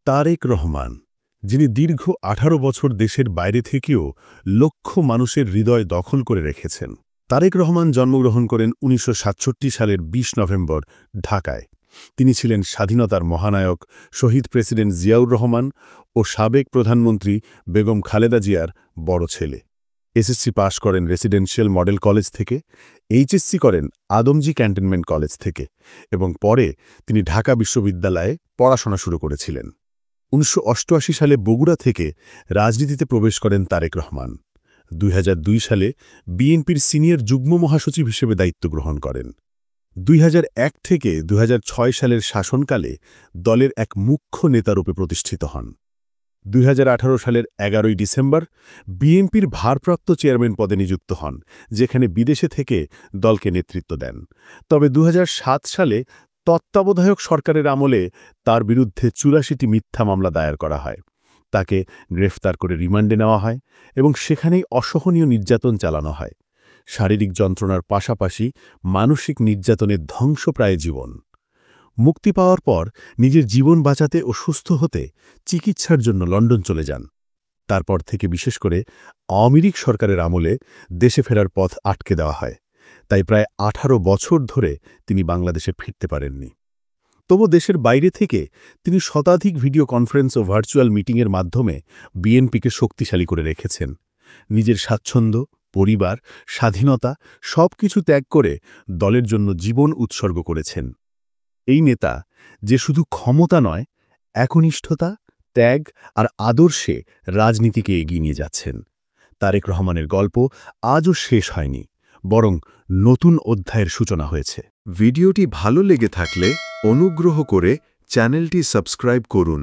তারেক রহমান, যিনি দীর্ঘ ১৮ বছর দেশের বাইরে থেকেও লক্ষ মানুষের হৃদয় দখল করে রেখেছেন। তারেক রহমান জন্মগ্রহণ করেন ১৯৬৭ সালের ২০ নভেম্বর ঢাকায়। তিনি ছিলেন স্বাধীনতার মহানায়ক শহীদ প্রেসিডেন্ট জিয়াউর রহমান ও সাবেক প্রধানমন্ত্রী বেগম খালেদা জিয়ার বড় ছেলে। এসএসসি পাশ করেন রেসিডেন্সিয়াল মডেল কলেজ থেকে, এইচএসসি করেন আদমজী ক্যান্টনমেন্ট কলেজ থেকে এবং পরে তিনি ঢাকা বিশ্ববিদ্যালয়ে পড়াশোনা শুরু করেছিলেন। ১৯৮৮ সালে বগুড়া থেকে রাজনীতিতে প্রবেশ করেন তারেক রহমান। ২০০২ সালে বিএনপির সিনিয়র যুগ্ম মহাসচিব হিসেবে দায়িত্ব গ্রহণ করেন। ২০০১ থেকে ২০০৬ সালের শাসনকালে দলের এক মুখ্য নেতারূপে প্রতিষ্ঠিত হন। ২০১৮ সালের ১১ ডিসেম্বর বিএনপির ভারপ্রাপ্ত চেয়ারম্যান পদে নিযুক্ত হন, যেখানে বিদেশে থেকে দলকে নেতৃত্ব দেন। তবে ২০০৭ সালে তত্ত্বাবধায়ক সরকারের আমলে তার বিরুদ্ধে ৮৪টি মিথ্যা মামলা দায়ের করা হয়। তাকে গ্রেফতার করে রিমান্ডে নেওয়া হয় এবং সেখানেই অসহনীয় নির্যাতন চালানো হয়। শারীরিক যন্ত্রণার পাশাপাশি মানসিক নির্যাতনের ধ্বংসপ্রায় জীবন। মুক্তি পাওয়ার পর নিজের জীবন বাঁচাতে ও সুস্থ হতে চিকিৎসার জন্য লন্ডন চলে যান। তারপর থেকে বিশেষ করে আওয়ামী লীগ সরকারের আমলে দেশে ফেরার পথ আটকে দেওয়া হয়। তাই প্রায় ১৮ বছর ধরে তিনি বাংলাদেশে ফিরতে পারেননি। তবু দেশের বাইরে থেকে তিনি শতাধিক ভিডিও কনফারেন্স ও ভার্চুয়াল মিটিংয়ের মাধ্যমে বিএনপিকে শক্তিশালী করে রেখেছেন। নিজের স্বাচ্ছন্দ্য, পরিবার, স্বাধীনতা সবকিছু ত্যাগ করে দলের জন্য জীবন উৎসর্গ করেছেন। এই নেতা যে শুধু ক্ষমতা নয়, একনিষ্ঠতা, ত্যাগ আর আদর্শে রাজনীতিকে এগিয়ে নিয়ে যাচ্ছেন। তারেক রহমানের গল্প আজও শেষ হয়নি, বরং নতুন অধ্যায়ের সূচনা হয়েছে। ভিডিওটি ভালো লেগে থাকলে অনুগ্রহ করে চ্যানেলটি সাবস্ক্রাইব করুন।